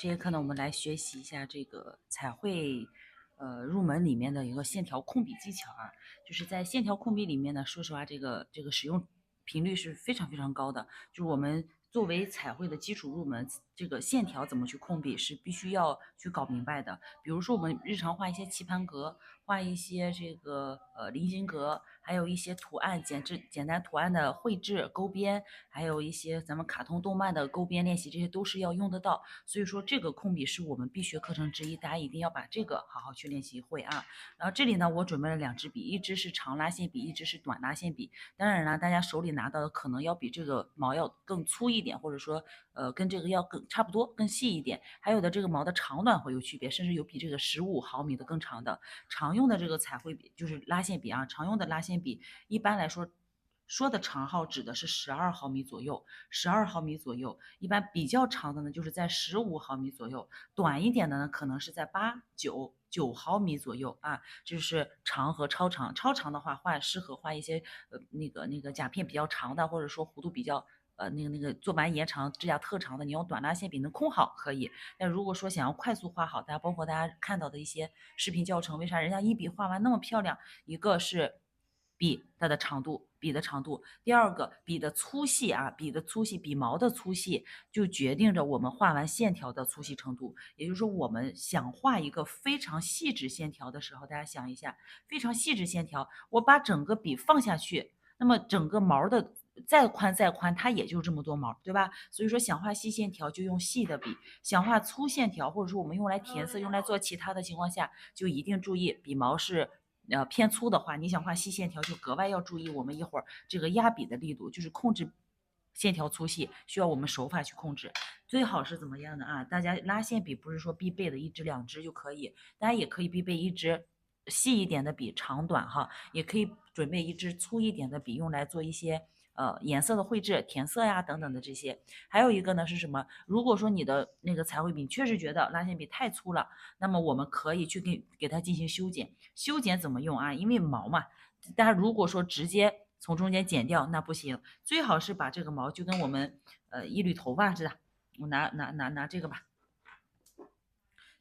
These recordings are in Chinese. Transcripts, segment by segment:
这节课呢，我们来学习一下这个彩绘，入门里面的一个线条控笔技巧啊。就是在线条控笔里面呢，说实话，这个使用频率是非常非常高的。就是我们作为彩绘的基础入门，这个线条怎么去控笔是必须要去搞明白的。比如说我们日常画一些棋盘格，画一些这个菱形格，还有一些图案简单图案的绘制勾边，还有一些咱们卡通动漫的勾边练习，这些都是要用得到。所以说这个控笔是我们必学课程之一，大家一定要把这个好好去练习会啊。然后这里呢，我准备了两支笔，一支是长拉线笔，一支是短拉线笔。当然了，大家手里拿到的可能要比这个毛要更粗一点，或者说跟这个要更差不多，更细一点。还有的这个毛的长短会有区别，甚至有比这个15毫米的更长的。常用的这个彩绘笔就是拉线笔啊，常用的拉线笔一般来说。说的长号指的是12毫米左右，12毫米左右，一般比较长的呢就是在15毫米左右，短一点的呢可能是在9毫米左右啊，这就是长和超长。超长的话适合画一些那个甲片比较长的，或者说弧度比较那个坐板延长、指甲特长的，你用短拉线笔能控好可以。但如果说想要快速画好，包括大家看到的一些视频教程，为啥人家一笔画完那么漂亮？一个是笔它的长度，笔的长度；第二个笔的粗细啊，笔的粗细，笔毛的粗细就决定着我们画完线条的粗细程度。也就是说，我们想画一个非常细致线条的时候，大家想一下，非常细致线条，我把整个笔放下去，那么整个毛的再宽再宽，它也就这么多毛，对吧？所以说想画细线条就用细的笔，想画粗线条或者说我们用来填色、用来做其他的情况下，就一定注意笔毛是偏粗的话，你想画细线条就格外要注意我们一会儿这个压笔的力度，就是控制线条粗细需要我们手法去控制。最好是怎么样的啊？大家拉线笔不是说必备的一支两支就可以，大家也可以必备一支细一点的笔，长短哈，也可以准备一支粗一点的笔，用来做一些颜色的绘制、填色呀等等的这些。还有一个呢是什么？如果说你的那个彩绘笔确实觉得拉线笔太粗了，那么我们可以去给它进行修剪。修剪怎么用啊？因为毛嘛，大家如果说直接从中间剪掉那不行，最好是把这个毛就跟我们一缕头发似的。我拿这个吧，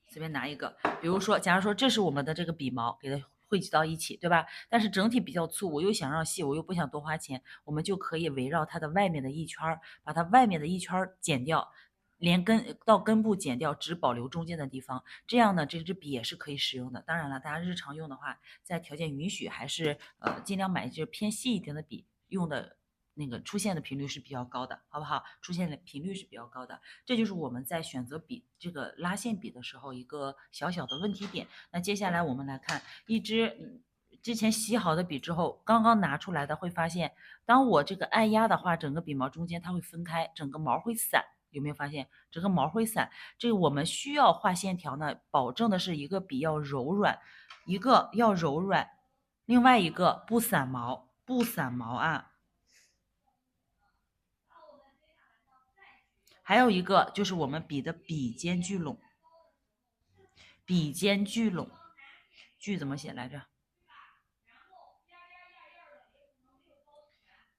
随便拿一个，比如说，假如说这是我们的这个笔毛，给它汇集到一起，对吧？但是整体比较粗，我又想让细，我又不想多花钱，我们就可以围绕它的外面的一圈，把它外面的一圈剪掉，连根部剪掉，只保留中间的地方。这样呢，这支笔也是可以使用的。当然了，大家日常用的话，在条件允许，还是尽量买一支偏细一点的笔，用的那个出现的频率是比较高的，好不好？出现的频率是比较高的。这就是我们在选择笔这个拉线笔的时候一个小小的问题点。那接下来我们来看一支之前洗好的笔之后，刚刚拿出来的，会发现，当我这个按压的话，整个笔毛中间它会分开，整个毛会散。有没有发现整个毛会散？这个我们需要画线条呢，保证的是一个笔要柔软，一个要柔软，另外一个不散毛，不散毛啊。还有一个就是我们笔的笔尖聚拢，笔尖聚拢，聚怎么写来着？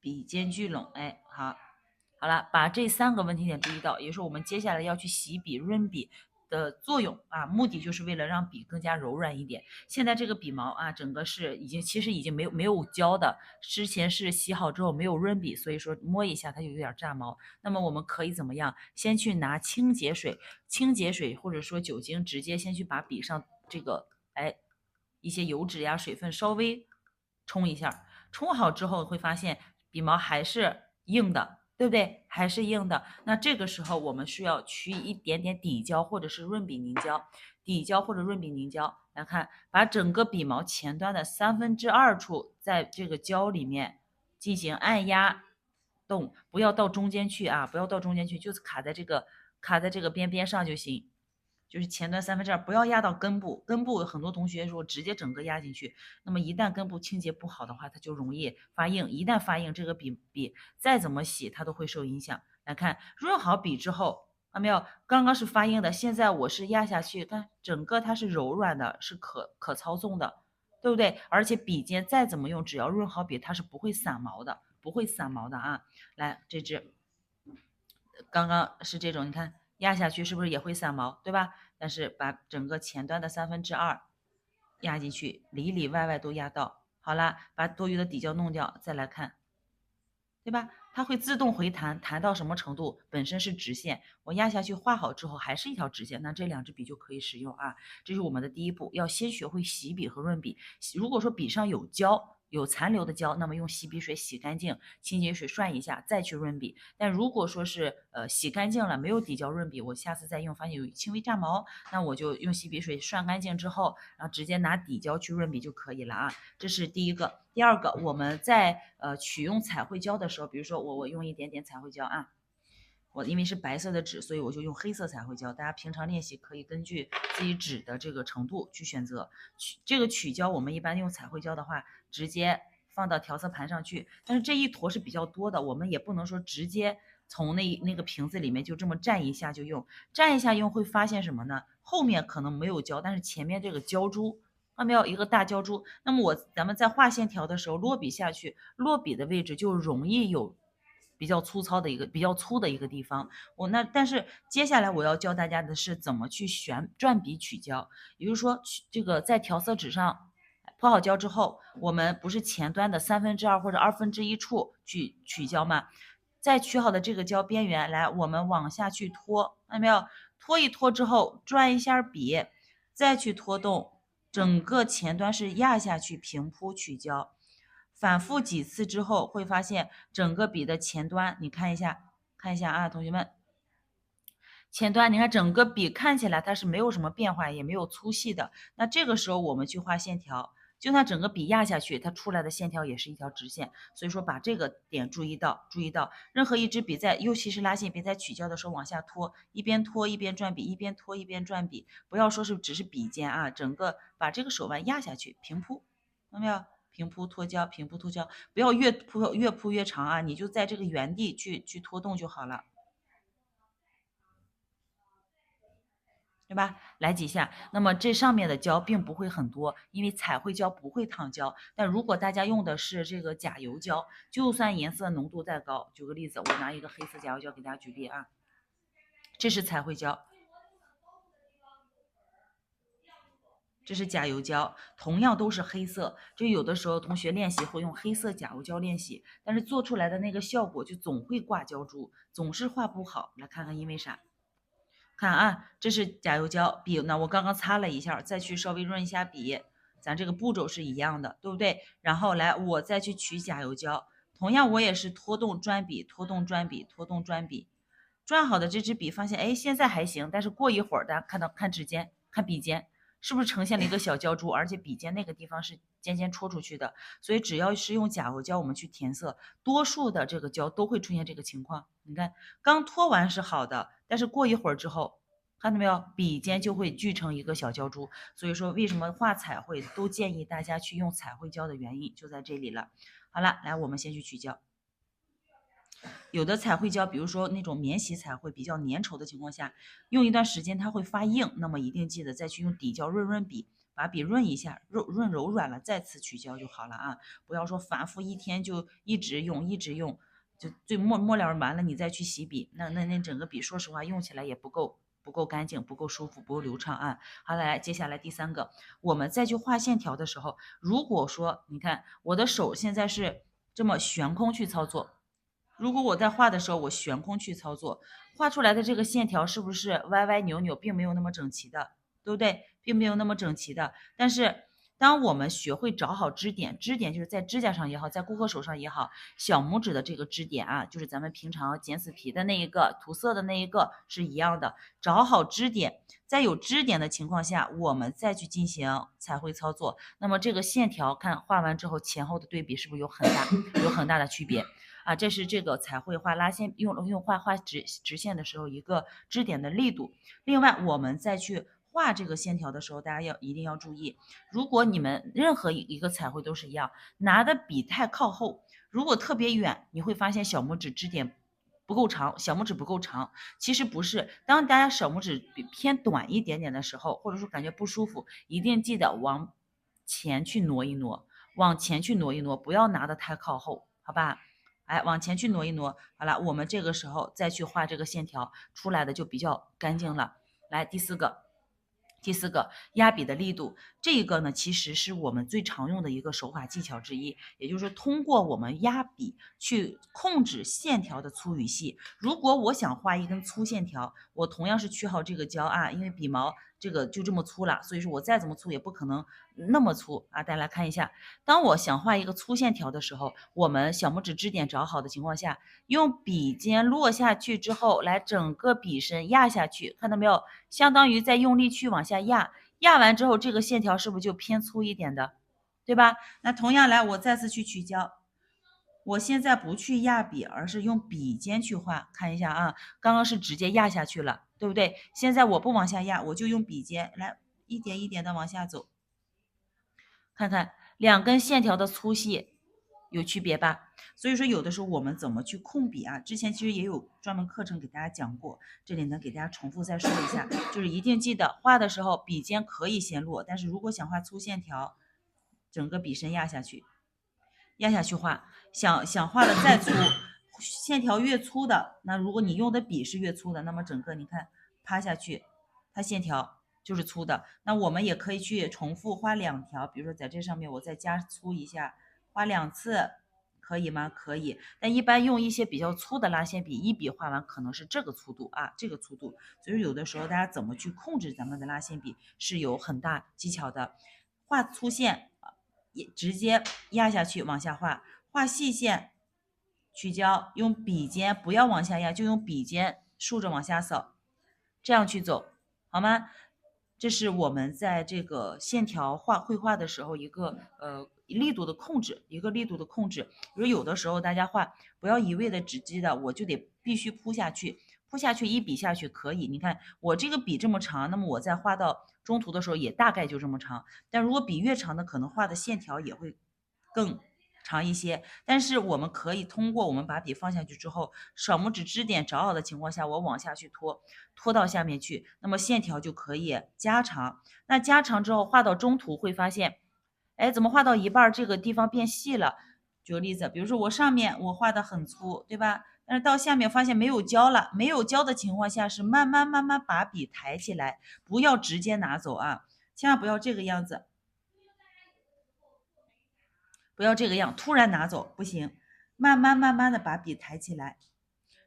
笔尖聚拢，哎，好了，把这三个问题点注意到，也就是我们接下来要去洗笔、润笔的作用啊，目的就是为了让笔更加柔软一点。现在这个笔毛啊，整个是其实已经没有胶的，之前是洗好之后没有润笔，所以说摸一下它就有点炸毛。那么我们可以怎么样？先去拿清洁水或者说酒精，直接先去把笔上这个一些油脂呀、水分稍微冲一下，冲好之后会发现笔毛还是硬的，对不对？还是硬的。那这个时候我们需要取一点点底胶或者是润笔凝胶，底胶或者润笔凝胶来看，把整个笔毛前端的2/3处，在这个胶里面进行按压动，不要到中间去啊，不要到中间去，就是卡在这个边边上就行。就是前端2/3，不要压到根部。根部很多同学说直接整个压进去，那么一旦根部清洁不好的话，它就容易发硬。一旦发硬，这个笔再怎么洗，它都会受影响。来看润好笔之后，看到没有？刚刚是发硬的，现在我是压下去，看整个它是柔软的，是可操纵的，对不对？而且笔尖再怎么用，只要润好笔，它是不会散毛的，不会散毛的啊。来，这支刚刚是这种，你看压下去是不是也会散毛，对吧？但是把整个前端的2/3压进去，里里外外都压到。好了，把多余的底胶弄掉，再来看，对吧？它会自动回弹，弹到什么程度？本身是直线，我压下去画好之后还是一条直线，那这两支笔就可以使用啊。这是我们的第一步，要先学会洗笔和润笔。如果说笔上有胶，有残留的胶，那么用洗笔水洗干净，清洁水涮一下，再去润笔。但如果说是洗干净了，没有底胶润笔，我下次再用发现有轻微炸毛，那我就用洗笔水涮干净之后，然后直接拿底胶去润笔就可以了啊。这是第一个。第二个，我们在取用彩绘胶的时候，比如说我用一点点彩绘胶啊。我因为是白色的纸，所以我就用黑色彩绘胶。大家平常练习可以根据自己纸的这个程度去选择。这个取胶，我们一般用彩绘胶的话，直接放到调色盘上去。但是这一坨是比较多的，我们也不能说直接从那个瓶子里面就这么蘸一下就用。蘸一下用会发现什么呢？后面可能没有胶，但是前面这个胶珠。看到没有，一个大胶珠。那么咱们在画线条的时候，落笔下去，落笔的位置就容易有比较粗的一个地方。但是接下来我要教大家的是怎么去转笔取胶，也就是说这个在调色纸上铺好胶之后，我们不是前端的2/3或者1/2处去取胶吗？在取好的这个胶边缘来，我们往下去拖，看到没有？拖一拖之后，转一下笔，再去拖动，整个前端是压下去平铺取胶。反复几次之后，会发现整个笔的前端，你看一下啊，同学们，前端你看整个笔看起来它是没有什么变化，也没有粗细的。那这个时候我们去画线条，就算整个笔压下去，它出来的线条也是一条直线。所以说把这个点注意到，任何一支笔尤其是拉线笔在取胶的时候往下拖，一边拖一边转笔，一边拖一边转笔，不要说是只是笔尖啊，整个把这个手腕压下去，平铺，看到没有？平铺脱胶，平铺脱胶，不要越铺越长啊，你就在这个原地去拖动就好了，对吧？来几下，那么这上面的胶并不会很多，因为彩绘胶不会烫胶。但如果大家用的是这个甲油胶，就算颜色浓度再高，举个例子，我拿一个黑色甲油胶给大家举例啊，这是彩绘胶。这是甲油胶，同样都是黑色。就有的时候同学练习会用黑色甲油胶练习，但是做出来的那个效果就总会挂胶珠，总是画不好。来看看因为啥？看啊，这是甲油胶笔，那我刚刚擦了一下，再去稍微润一下笔，咱这个步骤是一样的，对不对？然后来我再去取甲油胶，同样我也是拖动转笔，拖动转笔，拖动转笔，转好的这支笔发现，哎，现在还行，但是过一会儿大家看指尖，看笔尖。是不是呈现了一个小胶珠，而且笔尖那个地方是尖尖戳出去的，所以只要是用甲油胶我们去填色，多数的这个胶都会出现这个情况。你看刚拖完是好的，但是过一会儿之后，看到没有，笔尖就会聚成一个小胶珠。所以说为什么画彩绘都建议大家去用彩绘胶的原因就在这里了。好了，来我们先去取胶。有的彩绘胶，比如说那种免洗彩绘比较粘稠的情况下，用一段时间它会发硬，那么一定记得再去用底胶润笔，把笔润一下，润柔软了再次取胶就好了啊！不要说反复一天就一直用，就最末了完了你再去洗笔，那整个笔说实话用起来也不够干净，不够舒服，不够流畅啊！好，来接下来第三个，我们再去画线条的时候，如果说你看我的手现在是这么悬空去操作。如果我在画的时候，我悬空去操作，画出来的这个线条是不是歪歪扭扭，并没有那么整齐的，对不对？并没有那么整齐的。但是，当我们学会找好支点，支点就是在指甲上也好，在顾客手上也好，小拇指的这个支点啊，就是咱们平常剪死皮的那一个，涂色的那一个是一样的。找好支点，在有支点的情况下，我们再去进行彩绘操作。那么这个线条看画完之后，前后的对比是不是有很大的区别？啊，这是这个彩绘画拉线用画直线的时候一个支点的力度。另外，我们再去画这个线条的时候，大家一定要注意，如果你们任何一个彩绘都是一样，拿的笔太靠后，如果特别远，你会发现小拇指支点不够长，小拇指不够长。其实不是，当大家小拇指偏短一点点的时候，或者说感觉不舒服，一定记得往前去挪一挪，不要拿的太靠后，好吧？哎，往前去挪一挪。好了，我们这个时候再去画这个线条，出来的就比较干净了。来，第四个压笔的力度，这个呢其实是我们最常用的一个手法技巧之一，也就是通过我们压笔去控制线条的粗与细。如果我想画一根粗线条，我同样是取好这个胶啊，因为笔毛这个就这么粗了，所以说我再怎么粗也不可能那么粗啊。大家来看一下，当我想画一个粗线条的时候，我们小拇指支点找好的情况下，用笔尖落下去之后，来整个笔身压下去，看到没有？相当于在用力去往下压，压完之后，这个线条是不是就偏粗一点的，对吧？那同样来，我再次去取胶，我现在不去压笔，而是用笔尖去画，看一下啊，刚刚是直接压下去了，对不对？现在我不往下压，我就用笔尖来一点一点的往下走，看看两根线条的粗细有区别吧？所以说有的时候我们怎么去控笔啊？之前其实也有专门课程给大家讲过，这里呢给大家重复再说一下，就是一定记得画的时候笔尖可以先落，但是如果想画粗线条，整个笔身压下去，画，想画的再粗，线条越粗的，那如果你用的笔是越粗的，那么整个你看趴下去，它线条就是粗的。那我们也可以去重复画两条，比如说在这上面我再加粗一下，画2次，可以吗？可以。但一般用一些比较粗的拉线笔，一笔画完可能是这个粗度啊，这个粗度。所以有的时候大家怎么去控制咱们的拉线笔是有很大技巧的。画粗线也直接压下去往下画，画细线取胶，用笔尖不要往下压，就用笔尖竖着往下扫，这样去走，好吗？这是我们在这个线条绘画的时候一个力度的控制，比如有的时候大家画不要一味的直击的，我就得必须铺下去，一笔下去可以。你看我这个笔这么长，那么我在画到中途的时候也大概就这么长，但如果笔越长的，可能画的线条也会更长一些。但是我们可以通过我们把笔放下去之后，小拇指支点找好的情况下，我往下去拖到下面去，那么线条就可以加长。那加长之后画到中途会发现，哎，怎么画到一半这个地方变细了？举个例子，比如说我上面我画的很粗，对吧？但是到下面发现没有胶了，没有胶的情况下是慢慢把笔抬起来，不要直接拿走啊，千万不要这个样子。不要这个样，突然拿走不行，慢慢的把笔抬起来。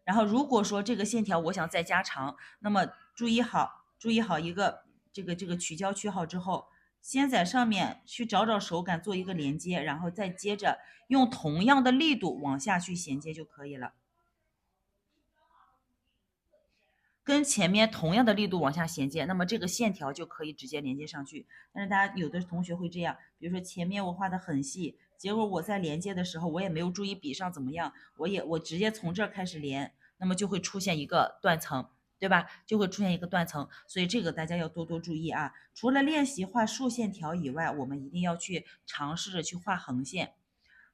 然后如果说这个线条我想再加长，那么注意好一个这个取胶取好之后，先在上面去找手感做一个连接，然后再接着用同样的力度往下去衔接就可以了。跟前面同样的力度往下衔接，那么这个线条就可以直接连接上去。但是大家有的同学会这样，比如说前面我画的很细，结果我在连接的时候我也没有注意笔上怎么样，我直接从这儿开始连，那么就会出现一个断层，对吧？就会出现一个断层，所以这个大家要多注意啊。除了练习画竖线条以外，我们一定要去尝试着去画横线。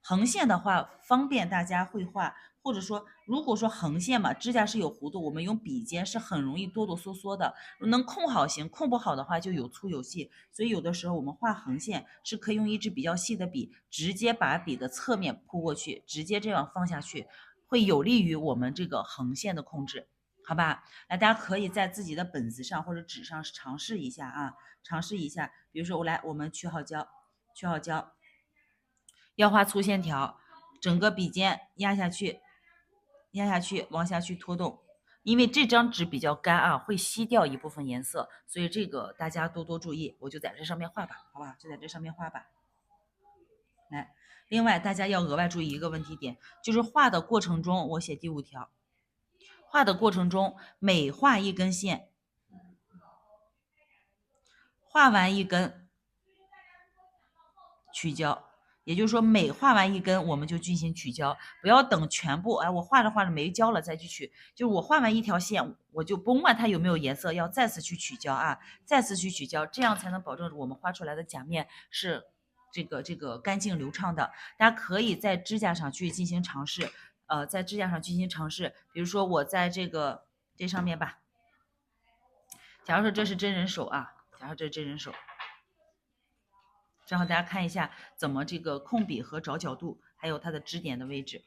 横线的话方便大家绘画，或者说如果说横线嘛，指甲是有弧度，我们用笔尖是很容易哆哆嗦嗦的，能控好行，控不好的话就有粗有细，所以有的时候我们画横线是可以用一支比较细的笔，直接把笔的侧面铺过去，直接这样放下去，会有利于我们这个横线的控制，好吧？来，大家可以在自己的本子上或者纸上尝试一下啊，尝试一下，比如说我们取好胶，要画粗线条，整个笔尖压下去，往下去拖动。因为这张纸比较干啊，会吸掉一部分颜色，所以这个大家多注意。我就在这上面画吧，好吧，就在这上面画吧。来，另外大家要额外注意一个问题点，就是画的过程中，我写第5条，画的过程中每画一根线，画完一根取胶。也就是说，每画完一根，我们就进行取胶，不要等全部。哎，我画着没胶了再去取。就是我画完一条线，我就甭管它有没有颜色，要再次去取胶啊，再次去取胶，这样才能保证我们画出来的甲面是这个干净流畅的。大家可以在指甲上去进行尝试，在指甲上进行尝试。比如说我在这上面吧，假如说这是真人手啊，正好大家看一下怎么这个控笔和找角度，还有它的支点的位置。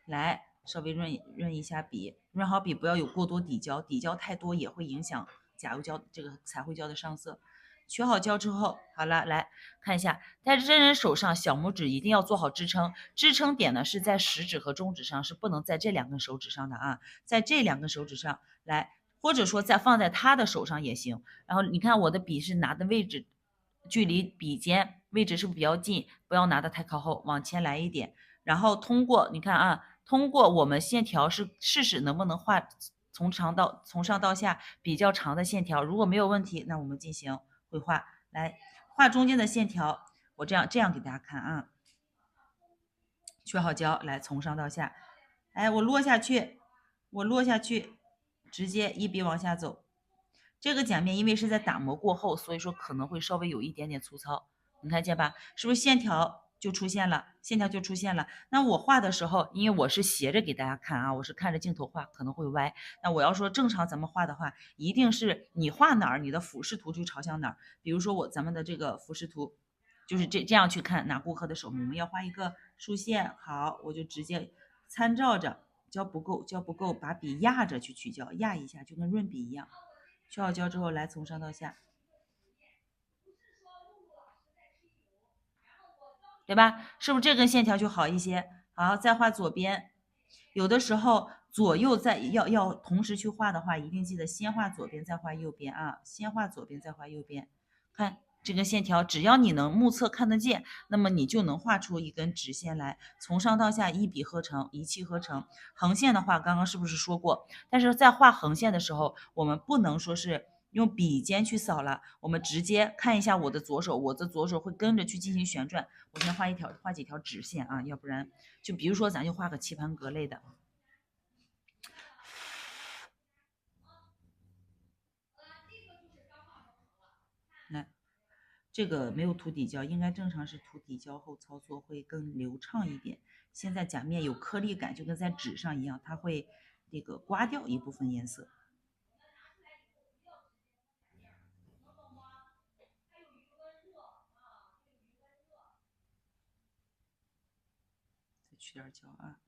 来稍微润一下笔，润好笔不要有过多底胶，底胶太多也会影响甲油胶这个彩绘胶的上色。取好胶之后，好了，来看一下，在真人手上小拇指一定要做好支撑，支撑点呢是在食指和中指上，是不能在这2根手指上的啊，在这2根手指上来，或者说再放在他的手上也行。然后你看我的笔是拿的位置，距离笔尖位置是不是比较近？不要拿的太靠后，往前来一点。然后通过你看啊，通过我们线条是试试能不能画从上到下比较长的线条，如果没有问题，那我们进行绘画。来画中间的线条，我这样给大家看啊。取好胶，来从上到下，哎，我落下去，直接一笔往下走。这个甲面因为是在打磨过后，所以说可能会稍微有一点点粗糙，你看见吧？是不是线条就出现了？那我画的时候，因为我是斜着给大家看啊，我是看着镜头画，可能会歪。那我要说正常咱们画的话，一定是你画哪儿，你的俯视图就朝向哪儿。比如说咱们的这个俯视图，就是这样去看拿顾客的手，我们要画一个竖线，好，我就直接参照着胶不够，把笔压着去取胶，压一下就跟润笔一样。取好胶之后，来从上到下，对吧？是不是这根线条就好一些？好，再画左边。有的时候左右要同时去画的话，一定记得先画左边再画右边啊，先画左边再画右边。看这根线条，只要你能目测看得见，那么你就能画出一根直线来，从上到下一笔合成，一气呵成。横线的话，刚刚是不是说过？但是在画横线的时候，我们不能说是用笔尖去扫了，我们直接看一下我的左手，我的左手会跟着去进行旋转。我先画几条直线啊，要不然就比如说咱就画个棋盘格类的。来，这个没有涂底胶，应该正常是涂底胶后操作会更流畅一点。现在甲面有颗粒感，就跟在纸上一样，它会那个刮掉一部分颜色。再取点胶啊，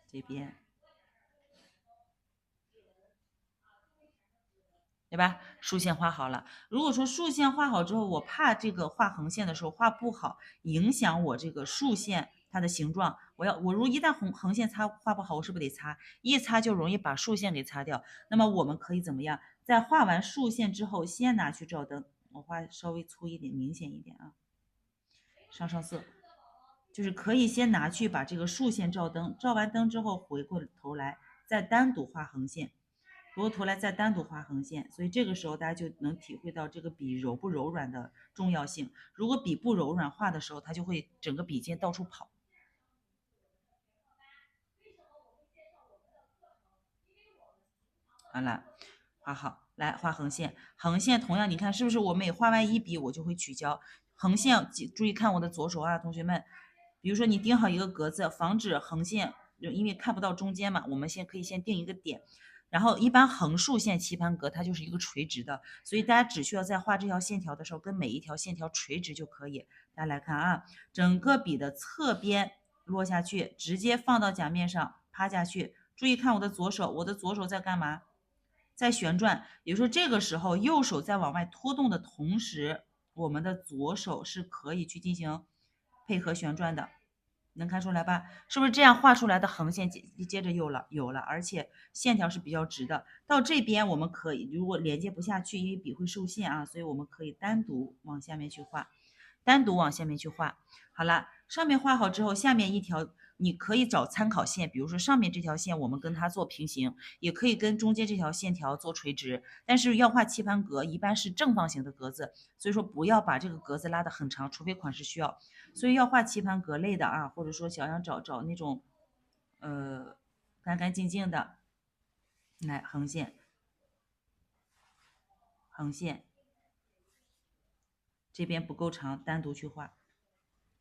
这边。对吧？竖线画好了。如果说竖线画好之后，我怕这个画横线的时候画不好，影响我这个竖线它的形状。我如一旦横线画不好，我是不是得擦？一擦就容易把竖线给擦掉。那么我们可以怎么样？在画完竖线之后，先拿去照灯。我画稍微粗一点，明显一点啊。上色，就是可以先拿去把这个竖线照灯，照完灯之后回过头来再单独画横线。回过头来再单独画横线，所以这个时候大家就能体会到这个笔柔不柔软的重要性。如果笔不柔软，画的时候它就会整个笔尖到处跑。完了，画好，来画横线。横线同样，你看是不是我每画完一笔，我就会取胶？横线注意看我的左手啊，同学们。比如说你定好一个格子，防止横线，因为看不到中间嘛，我们可以先定一个点。然后一般横竖线棋盘格它就是一个垂直的，所以大家只需要在画这条线条的时候，跟每一条线条垂直就可以。大家来看啊，整个笔的侧边落下去，直接放到甲面上趴下去。注意看我的左手，在干嘛？在旋转。也就是说，这个时候右手在往外拖动的同时，我们的左手是可以去进行配合旋转的。能看出来吧？是不是这样画出来的横线接着有了，而且线条是比较直的。到这边我们可以，如果连接不下去，因为笔会受限啊，所以我们可以单独往下面去画，好了，上面画好之后，下面一条你可以找参考线，比如说上面这条线我们跟它做平行，也可以跟中间这条线条做垂直。但是要画棋盘格，一般是正方形的格子，所以说不要把这个格子拉得很长，除非款式需要。所以要画棋盘格类的啊，或者说想要找那种干干净净的，来横线，这边不够长，单独去画。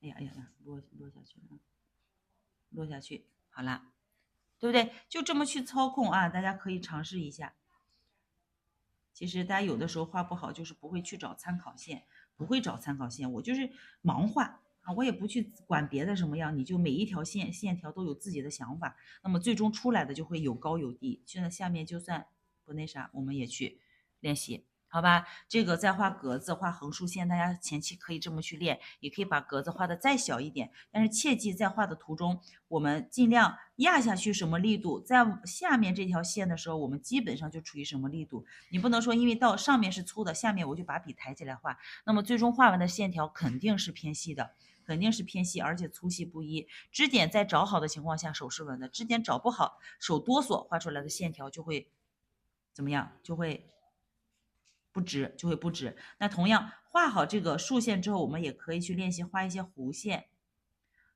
哎呀，落下去了，落下去，好啦，对不对？就这么去操控啊，大家可以尝试一下。其实大家有的时候画不好，就是不会去找参考线，我就是盲画啊，我也不去管别的什么样，你就每一条线条都有自己的想法，那么最终出来的就会有高有低。现在下面就算不那啥，我们也去练习。好吧，这个再画格子、画横竖线，大家前期可以这么去练，也可以把格子画的再小一点。但是切记在画的途中，我们尽量压下去什么力度，在下面这条线的时候，我们基本上就处于什么力度。你不能说因为到上面是粗的，下面我就把笔抬起来画，那么最终画完的线条肯定是偏细的。肯定是偏细，而且粗细不一。支点在找好的情况下，手是稳的；支点找不好，手哆嗦，画出来的线条就会怎么样？就会不直，就会不直。那同样画好这个竖线之后，我们也可以去练习画一些弧线，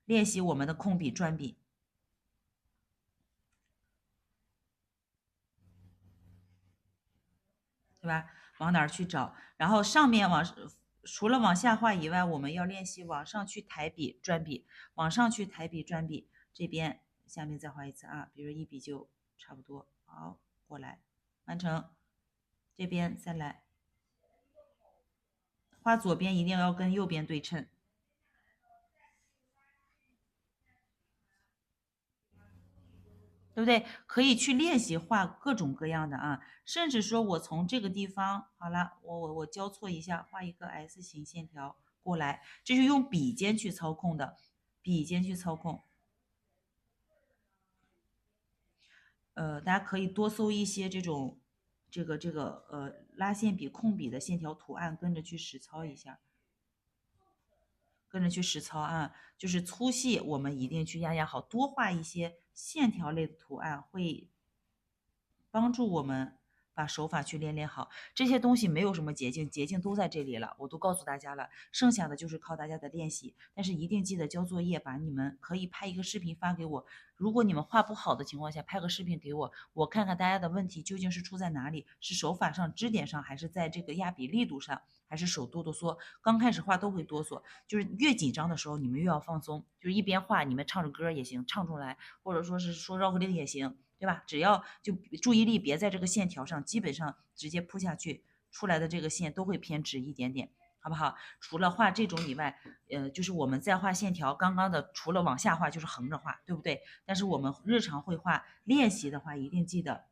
练习我们的空笔转笔，对吧？往哪儿去找？然后上面除了往下画以外，我们要练习往上去抬笔转笔，往上去抬笔转笔。这边下面再画一次啊，比如一笔就差不多。好，过来完成。这边再来画左边，一定要跟右边对称。对不对？可以去练习画各种各样的啊，甚至说我从这个地方好了，我交错一下，画一个 S 型线条过来，这是用笔尖去操控的，笔尖去操控。大家可以多搜一些这种拉线笔、控笔的线条图案，跟着去实操一下。跟着去实操啊，就是粗细我们一定去压好，多画一些线条类的图案，会帮助我们把手法去练好。这些东西没有什么捷径，捷径都在这里了，我都告诉大家了，剩下的就是靠大家的练习。但是一定记得交作业，把你们可以拍一个视频发给我。如果你们画不好的情况下，拍个视频给我，我看看大家的问题究竟是出在哪里，是手法上、支点上，还是在这个压笔力度上，还是手哆哆嗦。刚开始画都会哆嗦，就是越紧张的时候，你们越要放松，就是一边画你们唱着歌也行，唱出来，或者说是说绕口令也行。对吧？只要就注意力别在这个线条上，基本上直接铺下去，出来的这个线都会偏直一点点，好不好？除了画这种以外，就是我们在画线条，刚刚的除了往下画就是横着画，对不对？但是我们日常绘画练习的话，一定记得，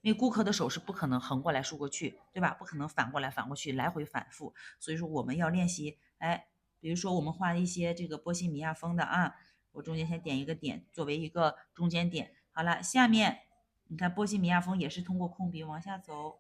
因为顾客的手是不可能横过来竖过去，对吧？不可能反过来反过去，来回反复，所以说我们要练习，哎，比如说我们画一些这个波西米亚风的啊，我中间先点一个点，作为一个中间点。好了，下面你看波西米亚风也是通过空笔往下走，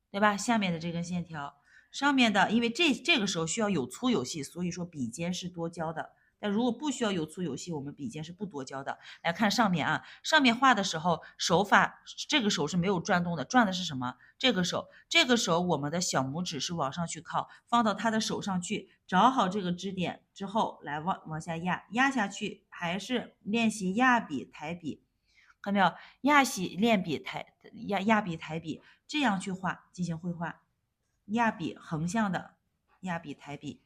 对吧？下面的这根线条，上面的因为这个时候需要有粗有细，所以说笔尖是多焦的。但如果不需要有粗有细，我们笔尖是不多焦的。来看上面啊，上面画的时候手法，这个手是没有转动的，转的是什么？这个手我们的小拇指是往上去靠，放到他的手上去，找好这个支点之后，来往下压，压下去，还是练习压笔抬笔。看到没有？练笔压笔抬笔，这样去画进行绘画。压笔横向的压笔抬笔，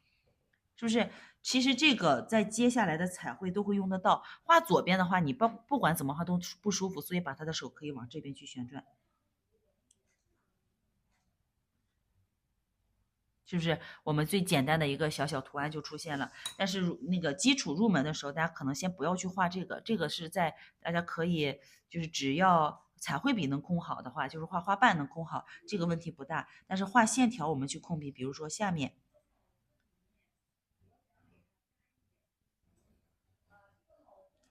是不是？其实这个在接下来的彩绘都会用得到。画左边的话，你不管怎么画都不舒服，所以把他的手可以往这边去旋转。是不是我们最简单的一个小小图案就出现了？但是那个基础入门的时候，大家可能先不要去画这个，这个是在大家可以就是只要彩绘笔能控好的话，就是画花瓣能控好，这个问题不大。但是画线条我们去控笔，比如说下面。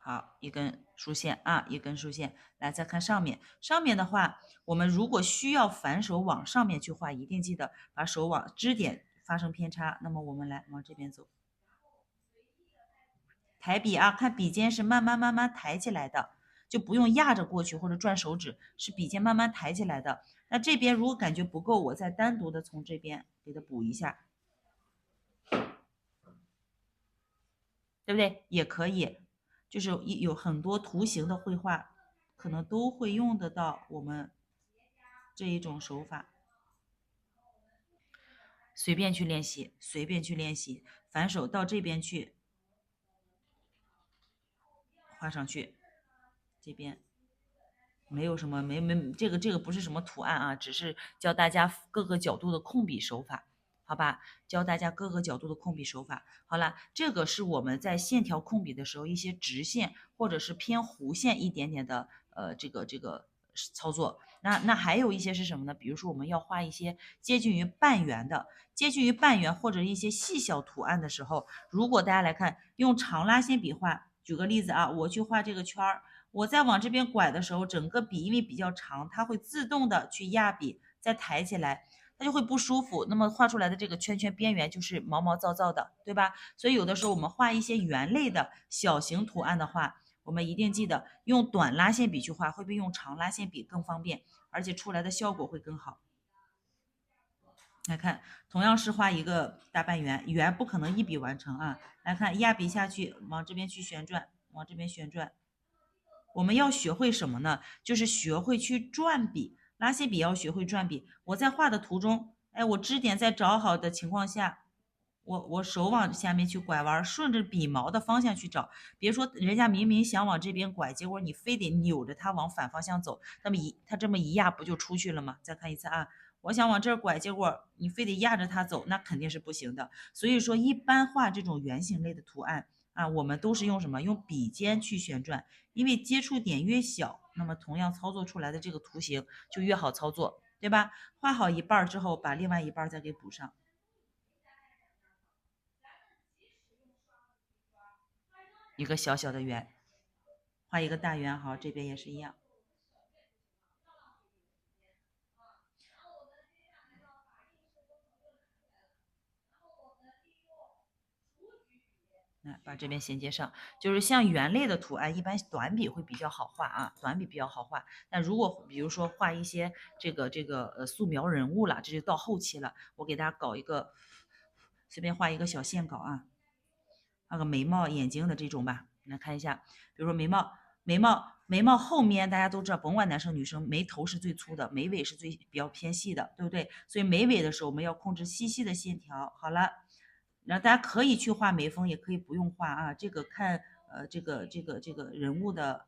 好，一根竖线啊，一根竖线。来，再看上面，上面的话，我们如果需要反手往上面去画，一定记得把手往支点发生偏差。那么我们来往这边走，抬笔啊，看笔尖是慢慢抬起来的，就不用压着过去或者转手指，是笔尖慢慢抬起来的。那这边如果感觉不够，我再单独的从这边给它补一下，对不对？也可以，就是有很多图形的绘画，可能都会用得到我们这一种手法。随便去练习，随便去练习，反手到这边去画上去，这边没有什么这个不是什么图案啊，只是教大家各个角度的控笔手法。好吧？教大家各个角度的控笔手法。好了，这个是我们在线条控笔的时候一些直线或者是偏弧线一点点的这个操作。那还有一些是什么呢？比如说我们要画一些接近于半圆的，接近于半圆或者一些细小图案的时候，如果大家来看用长拉线笔画，举个例子啊，我去画这个圈儿，我在往这边拐的时候，整个笔因为比较长，它会自动的去压笔，再抬起来。它就会不舒服，那么画出来的这个圈圈边缘就是毛毛躁躁的，对吧？所以有的时候我们画一些圆类的小型图案的话，我们一定记得用短拉线笔去画，会比用长拉线笔更方便，而且出来的效果会更好。来看，同样是画一个大半圆，圆不可能一笔完成啊。来看，压笔下去，往这边去旋转，往这边旋转。我们要学会什么呢？就是学会去转笔，拉线笔要学会转笔。我在画的途中，哎，我支点在找好的情况下，我手往下面去拐弯，顺着笔毛的方向去找。别说人家明明想往这边拐，结果你非得扭着它往反方向走，那么它这么一压不就出去了吗？再看一次啊，我想往这儿拐，结果你非得压着它走，那肯定是不行的。所以说，一般画这种圆形类的图案啊，我们都是用什么？用笔尖去旋转。因为接触点越小，那么同样操作出来的这个图形就越好操作，对吧？画好一半之后，把另外一半再给补上，一个小小的圆，画一个大圆，好，这边也是一样。把这边衔接上，就是像圆类的图案，一般短笔会比较好画啊，短笔比较好画。那如果比如说画一些这个素描人物了，这就到后期了。我给大家搞一个，随便画一个小线稿啊，画个眉毛、眼睛的这种吧。来看一下，比如说眉毛后面大家都知道，甭管男生女生，眉头是最粗的，眉尾是最比较偏细的，对不对？所以眉尾的时候我们要控制细细的线条。好了。然后大家可以去画眉峰，也可以不用画啊。这个看这个人物的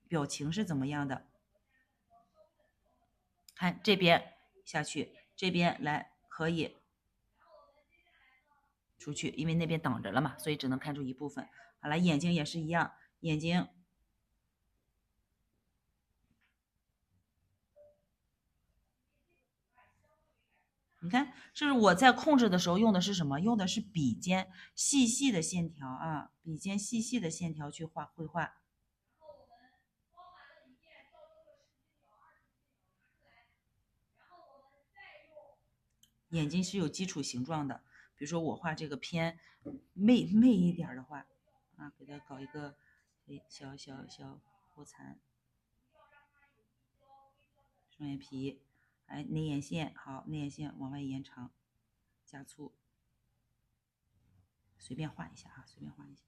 表情是怎么样的。看这边下去，这边来可以出去，因为那边挡着了嘛，所以只能看出一部分。好了，眼睛也是一样，眼睛。你看，是不是我在控制的时候用的是什么？用的是笔尖细细的线条啊，笔尖细细的线条去画绘画。眼睛是有基础形状的，比如说我画这个偏媚一点的话，啊，给它搞一个小波残，双眼皮，哎，内眼线，好，内眼线往外延长，加粗，随便画一下啊，随便画一下。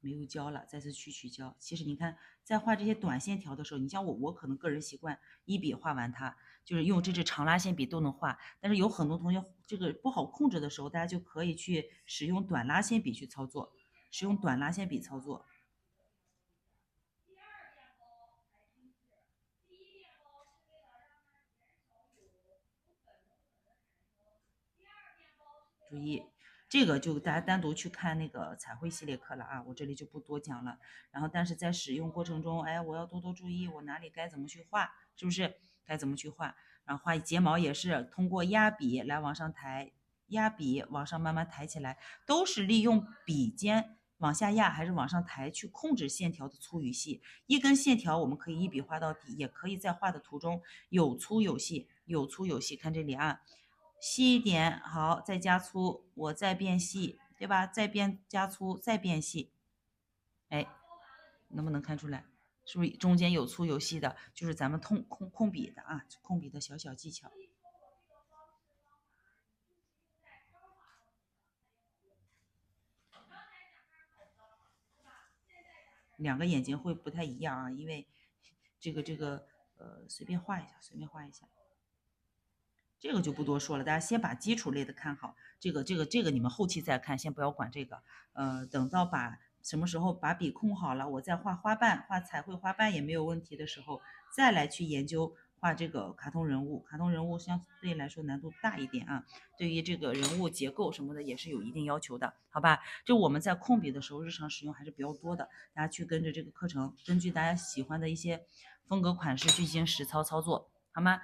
没有胶了，再次去取胶。其实你看，在画这些短线条的时候，你像我可能个人习惯一笔画完它，就是用这支长拉线笔都能画。但是有很多同学这个不好控制的时候，大家就可以去使用短拉线笔去操作，使用短拉线笔操作。注意，这个就大家单独去看那个彩绘系列课了啊，我这里就不多讲了。然后，但是在使用过程中，哎，我要多多注意我哪里该怎么去画，是不是？该怎么去画？然后画睫毛也是通过压笔来往上抬，压笔往上慢慢抬起来，都是利用笔尖往下压还是往上抬去控制线条的粗与细。一根线条我们可以一笔画到底，也可以在画的途中有粗有细，有粗有细。看这里啊。细一点，好，再加粗，我再变细，对吧？再变加粗，再变细，哎，能不能看出来？是不是中间有粗有细的？就是咱们控笔的啊，控笔的小小技巧。两个眼睛会不太一样啊，因为这个随便画一下，随便画一下。这个就不多说了，大家先把基础类的看好，这个你们后期再看，先不要管这个。等到把什么时候把笔控好了，我再画花瓣，画彩绘花瓣也没有问题的时候，再来去研究画这个卡通人物，卡通人物相对来说难度大一点啊，对于这个人物结构什么的也是有一定要求的，好吧？就我们在控笔的时候，日常使用还是比较多的，大家去跟着这个课程，根据大家喜欢的一些风格款式进行实操操作，好吗？